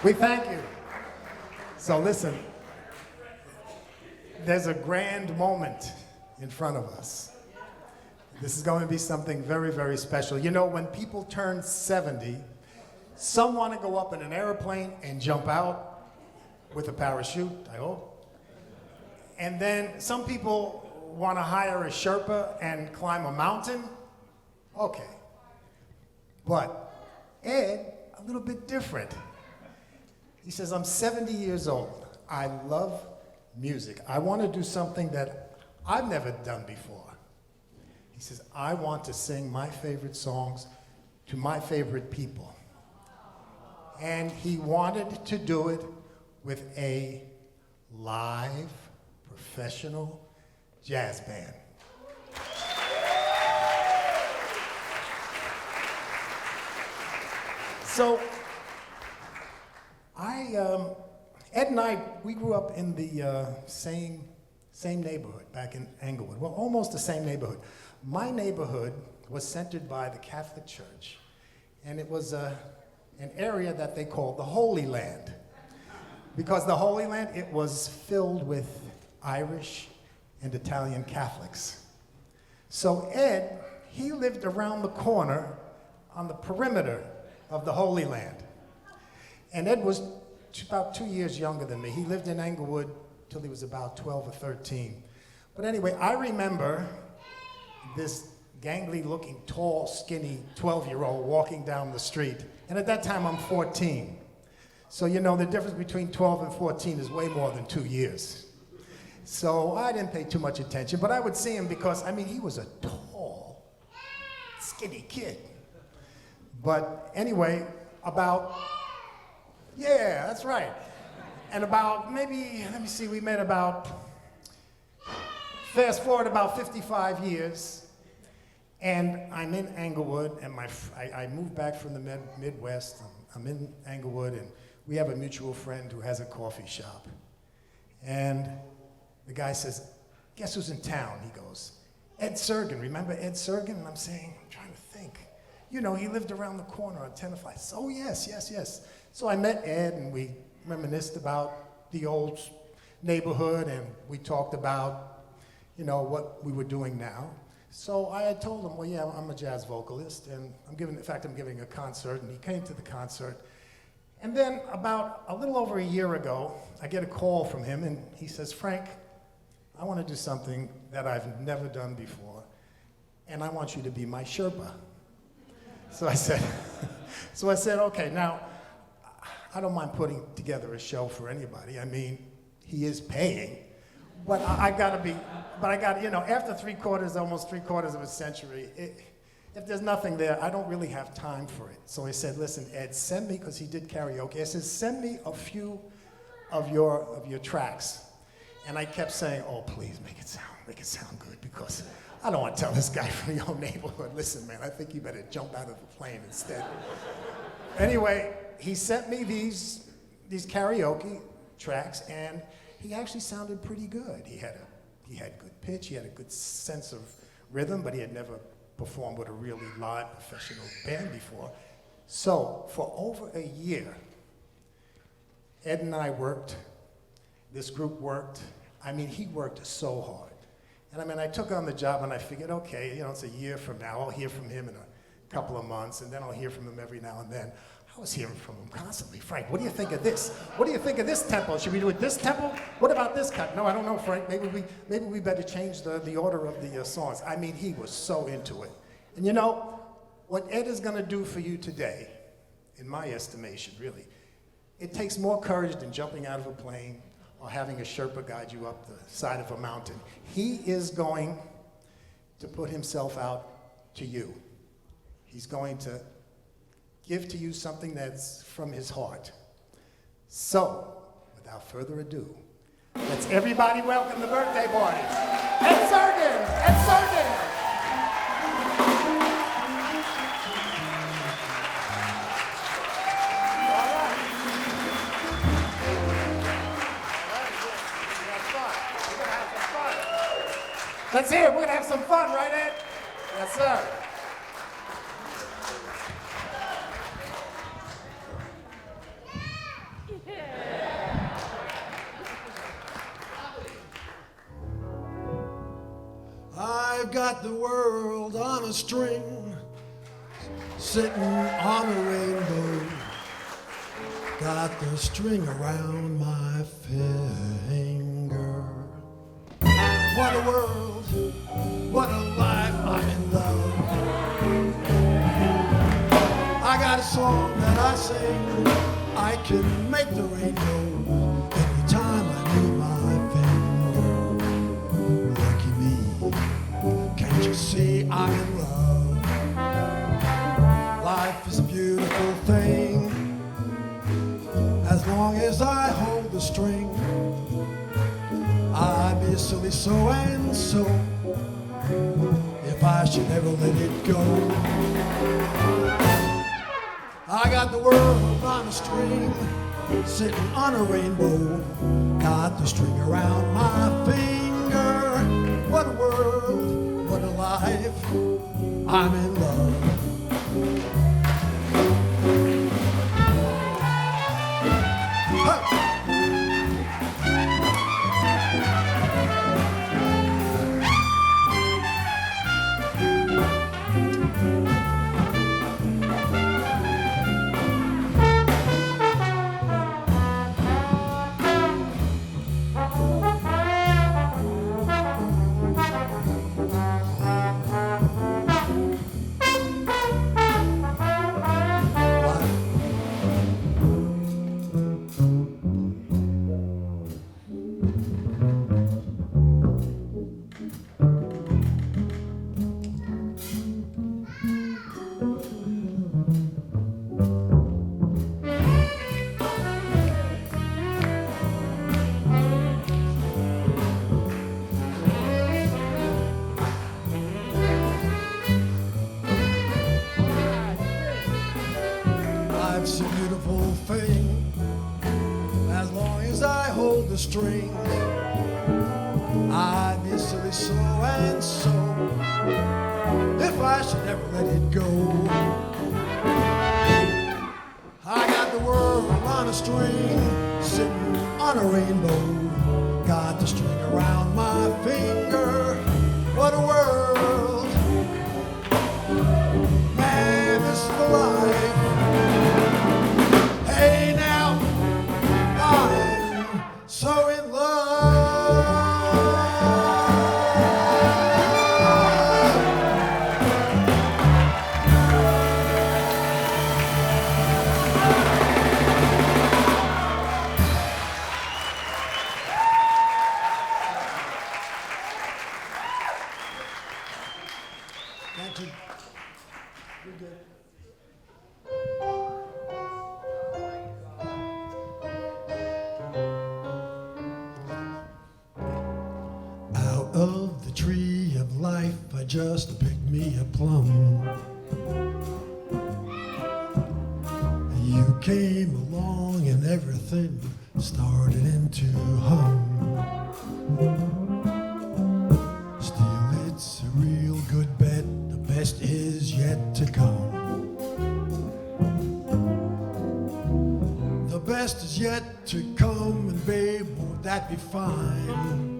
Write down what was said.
We thank you. So listen, there's a grand moment in front of us. This is going to be something very, very special. You know, when people turn 70, some want to go up in an airplane and jump out with a parachute, I hope. And then some people want to hire a Sherpa and climb a mountain. Okay. But Ed, a little bit different. He says, I'm 70 years old. I love music. I want to do something that I've never done before. He says, I want to sing my favorite songs to my favorite people. And he wanted to do it with a live, professional jazz band. So, Ed and I, we grew up in the same neighborhood back in Englewood. Well, almost the same neighborhood. My neighborhood was centered by the Catholic Church, and it was an area that they called the Holy Land. Because the Holy Land, it was filled with Irish and Italian Catholics. So Ed, he lived around the corner on the perimeter of the Holy Land. And Ed was about 2 years younger than me. He lived in Englewood till he was about 12 or 13. But anyway, I remember this gangly-looking, tall, skinny 12-year-old walking down the street. And at that time, I'm 14. So, you know, the difference between 12 and 14 is way more than 2 years. So I didn't pay too much attention, but I would see him because, I mean, he was a tall, skinny kid. But anyway, yeah, that's right. And about maybe, let me see, we met about, fast forward about 55 years, and I'm in Englewood, and I moved back from the Midwest. I'm in Englewood, and we have a mutual friend who has a coffee shop. And the guy says, guess who's in town? He goes, Ed Sring. Remember Ed Sring? And I'm saying, I'm trying to think. You know, he lived around the corner on 10 5. Oh, yes. So I met Ed, and we reminisced about the old neighborhood, and we talked about, you know, what we were doing now. So I had told him, well, yeah, I'm a jazz vocalist, and I'm giving a concert, and he came to the concert. And then about a little over a year ago, I get a call from him, and he says, Frank, I want to do something that I've never done before, and I want you to be my Sherpa. So I said, okay, now, I don't mind putting together a show for anybody. I mean, he is paying, but I got, you know, after almost three quarters of a century, if there's nothing there, I don't really have time for it. So I said, listen, Ed, send me, because he did karaoke, I said, send me a few of your tracks. And I kept saying, oh, please, make it sound good, because I don't want to tell this guy from your neighborhood, listen, man, I think you better jump out of the plane instead. Anyway, he sent me these karaoke tracks, and he actually sounded pretty good. He had good pitch, he had a good sense of rhythm, but he had never performed with a really live professional band before. So for over a year, Ed and I worked, this group worked. I mean, he worked so hard. And I mean, I took on the job and I figured, okay, you know, it's a year from now, I'll hear from him in a couple of months, and then I'll hear from him every now and then. I was hearing from him constantly. Frank, what do you think of this? What do you think of this tempo? Should we do it this tempo? What about this cut? No, I don't know, Frank. Maybe we better change the order of the songs. I mean, he was so into it. And you know, what Ed is going to do for you today, in my estimation, really, it takes more courage than jumping out of a plane or having a Sherpa guide you up the side of a mountain. He is going to put himself out to you. He's going to give to you something that's from his heart. So, without further ado, let's everybody welcome the birthday party. Ed Sring! Ed Sring! Let's hear it. We're going to have some fun, right, Ed? Yes, sir. got the world on a string, sitting on a rainbow. Got the string around my finger. What a world, what a life, I'm in love. I got a song that I sing, I can make the rainbow every time I move my finger. Lucky me, can't you see I'm in love? Life is a beautiful thing, as long as I hold the string. I'd be a silly so-and-so if I should ever let it go. I got the world on a string, sitting on a rainbow. Got the string around my finger. What a world, what a life, I'm in love. Life's a beautiful thing, as long as I hold the string. I'd be a silly so-and-so if I should ever let it go. I got the world on a string, sitting on a rainbow. Got the string around my finger. What a world, man, this is the life. Hey now, I'm so in love. Thank you. You're good. Out of the tree of life, I just picked me a plum. You came along and everything started into hum. Still, it's a real good bet, the best is yet to come. The best is yet to come, and babe, won't that be fine?